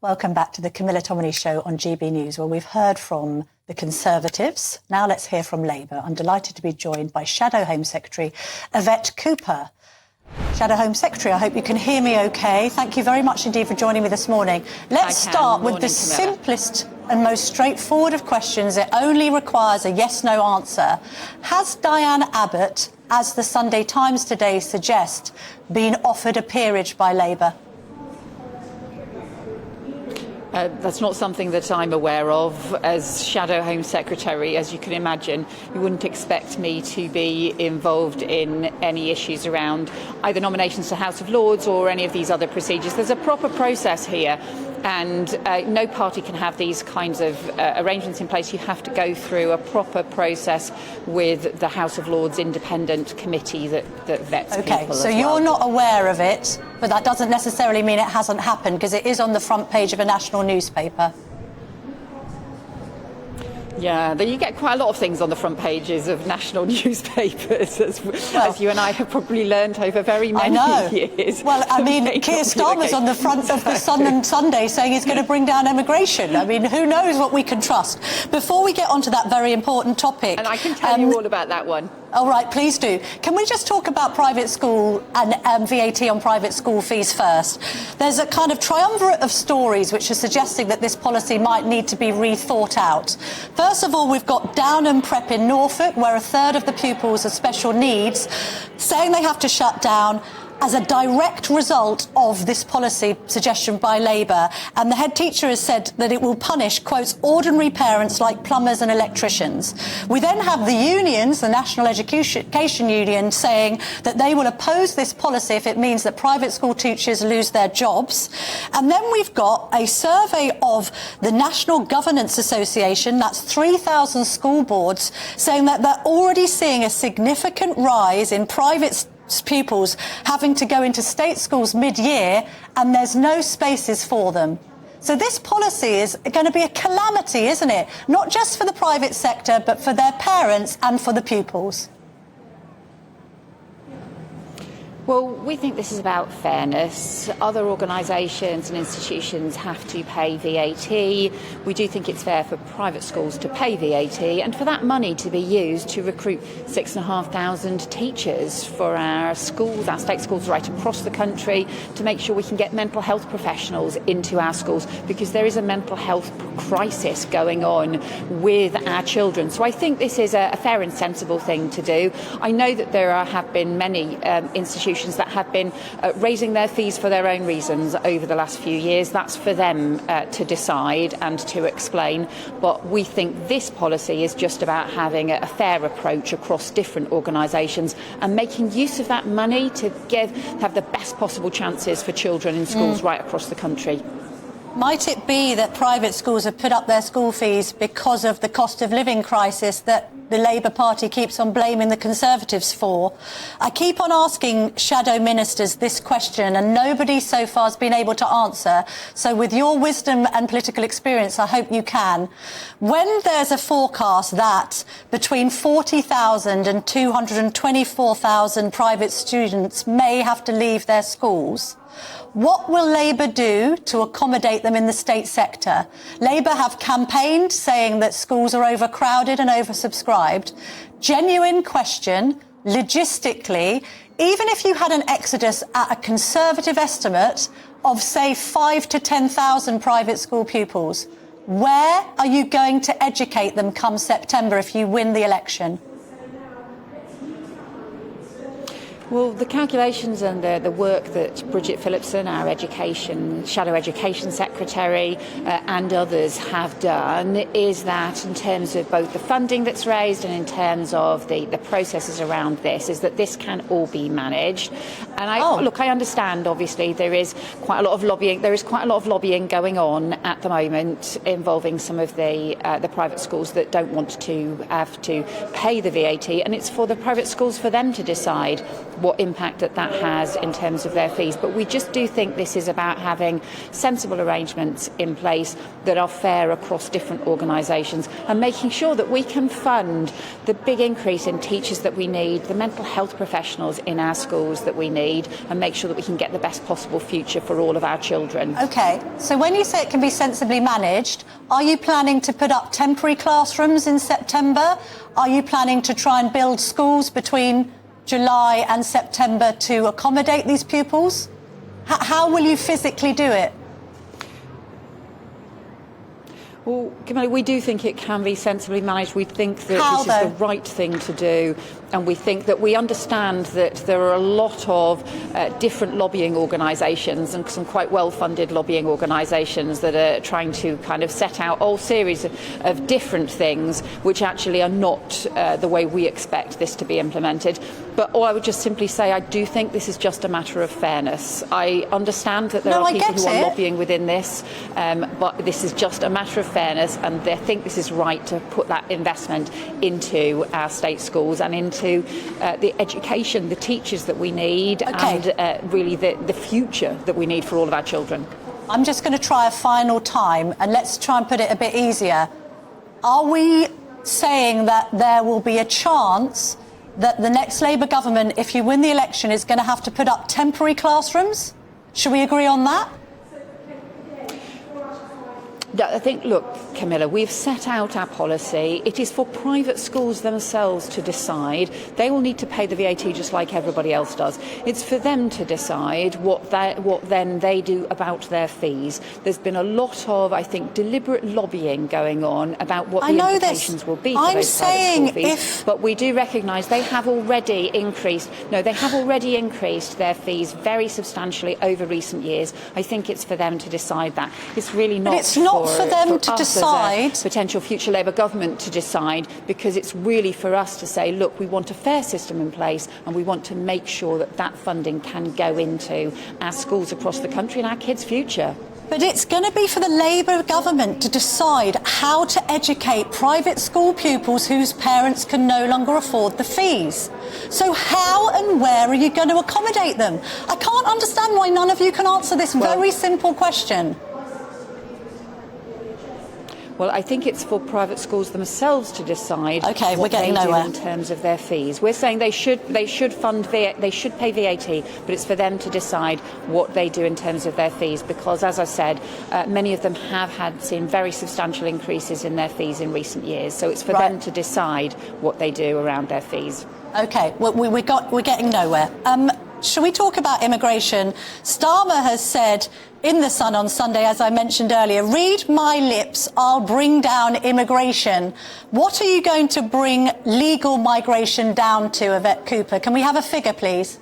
Welcome back to the Camilla Tominey Show on GB News, where we've heard from the Conservatives. Now let's hear from Labour. I'm delighted to be joined by Shadow Home Secretary Yvette Cooper. Shadow Home Secretary, I hope you can hear me OK. Thank you very much indeed for joining me this morning. Let's start with the simplest and most straightforward of questions. It only requires a yes-no answer. Has Diane Abbott, as the Sunday Times today suggests, been offered a peerage by Labour? That's not something that I'm aware of. As Shadow Home Secretary, as you can imagine, you wouldn't expect me to be involved in any issues around either nominations to House of Lords or any of these other procedures. There's a proper process here, and no party can have these kinds of arrangements in place. You have to go through a proper process with the House of Lords independent committee that vets people as well. So you're not aware of it, but that doesn't necessarily mean it hasn't happened, because it is on the front page of a national newspaper. Yeah, you get quite a lot of things on the front pages of national newspapers, as you and I have probably learned over very many years. Well, I mean, Keir Starmer's on the front of the Sun and Sunday saying he's going to bring down immigration. I mean, who knows what we can trust? Before we get on to that very important topic... And I can tell you all about that one. All right, please do. Can we just talk about private school and VAT on private school fees first? There's a kind of triumvirate of stories which are suggesting that this policy might need to be rethought out. First of all, we've got Downham Prep in Norfolk, where a third of the pupils are special needs, saying they have to shut down as a direct result of this policy suggestion by Labour. And the head teacher has said that it will punish, quotes, ordinary parents like plumbers and electricians. We then have the unions, the National Education Union, saying that they will oppose this policy if it means that private school teachers lose their jobs. And then we've got a survey of the National Governance Association, that's 3,000 school boards, saying that they're already seeing a significant rise in private pupils having to go into state schools mid-year, and there's no spaces for them. So this policy is going to be a calamity, isn't it? Not just for the private sector, but for their parents and for the pupils. Well, we think this is about fairness. Other organisations and institutions have to pay VAT. We do think it's fair for private schools to pay VAT and for that money to be used to recruit 6,500 teachers for our schools, our state schools right across the country, to make sure we can get mental health professionals into our schools, because there is a mental health crisis going on with our children. So I think this is a fair and sensible thing to do. I know that there have been many institutions that have been raising their fees for their own reasons over the last few years. That's for them to decide and to explain. But we think this policy is just about having a fair approach across different organisations and making use of that money to have the best possible chances for children in schools right across the country. Might it be that private schools have put up their school fees because of the cost of living crisis that the Labour Party keeps on blaming the Conservatives for? I keep on asking shadow ministers this question, and nobody so far has been able to answer. So with your wisdom and political experience, I hope you can. When there's a forecast that between 40,000 and 224,000 private students may have to leave their schools, what will Labour do to accommodate them in the state sector? Labour have campaigned saying that schools are overcrowded and oversubscribed. Genuine question, logistically, even if you had an exodus at a Conservative estimate of, say, 5,000 to 10,000 private school pupils, where are you going to educate them come September if you win the election? Well, the calculations and the work that Bridget Phillipson, our Shadow Education Secretary, and others have done is that in terms of both the funding that's raised and in terms of the processes around this, is that this can all be managed. And look, I understand, obviously, there is quite a lot of lobbying. There is quite a lot of lobbying going on at the moment involving some of the private schools that don't want to have to pay the VAT, and it's for the private schools for them to decide what impact that has in terms of their fees. But we just do think this is about having sensible arrangements in place that are fair across different organisations and making sure that we can fund the big increase in teachers that we need, the mental health professionals in our schools that we need, and make sure that we can get the best possible future for all of our children. OK, so when you say it can be sensibly managed, are you planning to put up temporary classrooms in September? Are you planning to try and build schools between July and September to accommodate these pupils? How will you physically do it? Well, Camilla, we do think it can be sensibly managed. We think that this is the right thing to do. And we think that we understand that there are a lot of different lobbying organisations and some quite well-funded lobbying organisations that are trying to kind of set out a whole series of different things which actually are not the way we expect this to be implemented. But all I would just simply say, I do think this is just a matter of fairness. I understand that there are people who are lobbying within this, but this is just a matter of fairness, and I think this is right to put that investment into our state schools and into the education, the teachers that we need, and really the future that we need for all of our children. I'm just going to try a final time, and let's try and put it a bit easier. Are we saying that there will be a chance that the next Labour government, if you win the election, is going to have to put up temporary classrooms? Should we agree on that? I think, look, Camilla, we've set out our policy. It is for private schools themselves to decide. They will need to pay the VAT just like everybody else does. It's for them to decide what then they do about their fees. There's been a lot of, I think, deliberate lobbying going on about what the implications will be for those private school fees. But we do recognise they have already increased. No, they have already increased their fees very substantially over recent years. I think it's for them to decide that. It's really not. But it's not for them to decide. Potential future Labour government to decide, because it's really for us to say, look, we want a fair system in place, and we want to make sure that that funding can go into our schools across the country and our kids' future. But it's going to be for the Labour government to decide how to educate private school pupils whose parents can no longer afford the fees. So how and where are you going to accommodate them? I can't understand why none of you can answer this very simple question. Well, I think it's for private schools themselves to decide what they do in terms of their fees. We're saying they should fund they should pay VAT, but it's for them to decide what they do in terms of their fees, because, as I said, many of them have seen very substantial increases in their fees in recent years. So it's for them to decide what they do around their fees. OK, well, we're getting nowhere. Shall we talk about immigration? Starmer has said in The Sun on Sunday, as I mentioned earlier, read my lips, I'll bring down immigration. What are you going to bring legal migration down to, Yvette Cooper? Can we have a figure, please?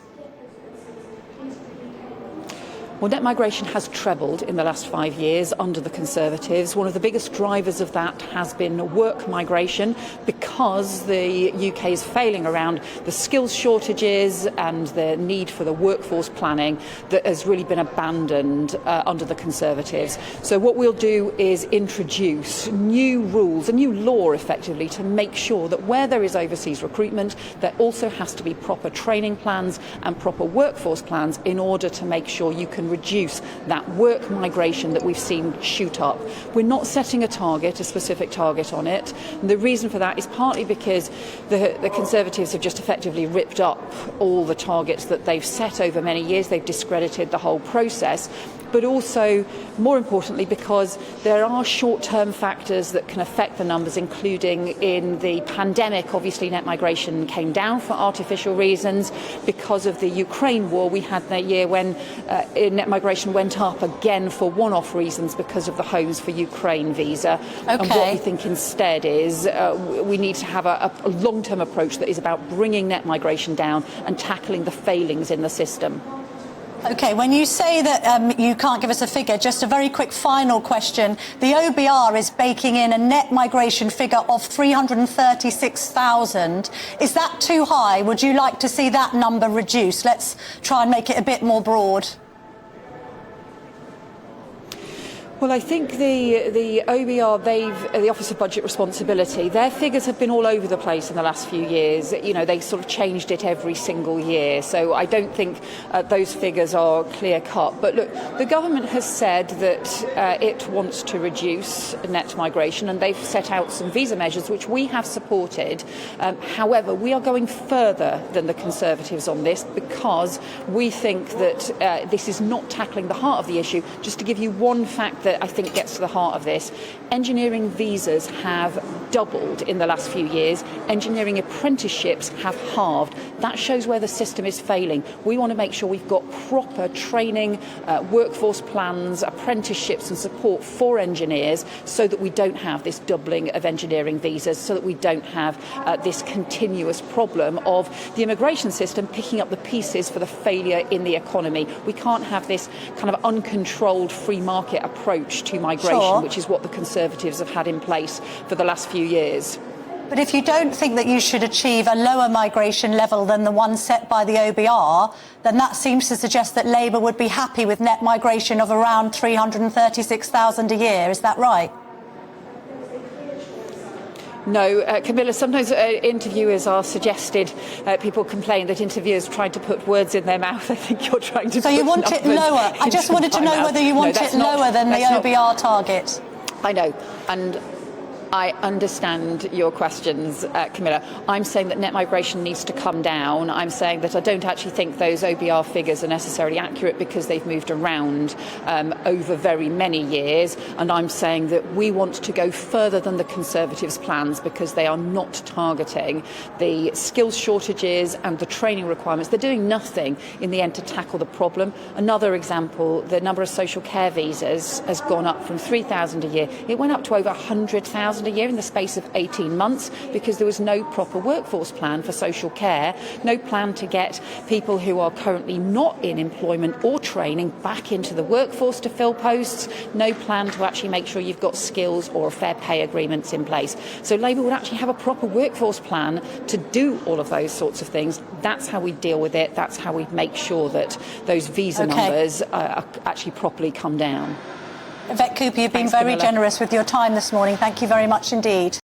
Well, net migration has trebled in the last 5 years under the Conservatives. One of the biggest drivers of that has been work migration, because the UK is failing around the skills shortages and the need for the workforce planning that has really been abandoned under the Conservatives. So what we'll do is introduce new rules, a new law effectively, to make sure that where there is overseas recruitment, there also has to be proper training plans and proper workforce plans in order to make sure you can reduce that work migration that we've seen shoot up. We're not setting a specific target on it. And the reason for that is partly because the Conservatives have just effectively ripped up all the targets that they've set over many years. They've discredited the whole process. But also, more importantly, because there are short-term factors that can affect the numbers, including in the pandemic. Obviously, net migration came down for artificial reasons. Because of the Ukraine war, we had that year when net migration went up again for one-off reasons because of the Homes for Ukraine visa. And what we think instead is we need to have a long-term approach that is about bringing net migration down and tackling the failings in the system. OK, when you say that you can't give us a figure, just a very quick final question. The OBR is baking in a net migration figure of 336,000. Is that too high? Would you like to see that number reduced? Let's try and make it a bit more broad. Well, I think the OBR, the Office of Budget Responsibility, their figures have been all over the place in the last few years. You know, they sort of changed it every single year. So I don't think those figures are clear cut. But look, the government has said that it wants to reduce net migration, and they've set out some visa measures which we have supported. However, we are going further than the Conservatives on this because we think that this is not tackling the heart of the issue. Just to give you one fact that I think gets to the heart of this, engineering visas have doubled in the last few years. Engineering apprenticeships have halved. That shows where the system is failing. We want to make sure we've got proper training, workforce plans, apprenticeships and support for engineers so that we don't have this doubling of engineering visas, so that we don't have this continuous problem of the immigration system picking up the pieces for the failure in the economy. We can't have this kind of uncontrolled free market approach to migration, Sure. which is what the Conservatives have had in place for the last few years. But if you don't think that you should achieve a lower migration level than the one set by the OBR, then that seems to suggest that Labour would be happy with net migration of around 336,000 a year. Is that right? No, Camilla, sometimes interviewers are suggested, people complain that interviewers tried to put words in their mouth. I think you're trying to So put you want it lower? I just wanted to know whether you want it lower than the OBR target. I know, and I understand your questions, Camilla. I'm saying that net migration needs to come down. I'm saying that I don't actually think those OBR figures are necessarily accurate because they've moved around over very many years. And I'm saying that we want to go further than the Conservatives' plans because they are not targeting the skills shortages and the training requirements. They're doing nothing in the end to tackle the problem. Another example, the number of social care visas has gone up from 3,000 a year. It went up to over 100,000 a year in the space of 18 months because there was no proper workforce plan for social care, no plan to get people who are currently not in employment or training back into the workforce to fill posts, no plan to actually make sure you've got skills or fair pay agreements in place. So Labour would actually have a proper workforce plan to do all of those sorts of things. That's how we deal with it. That's how we make sure that those visa numbers actually properly come down. Yvette Cooper, you've been Thanks, very Camilla. generous with your time this morning. Thank you very much indeed.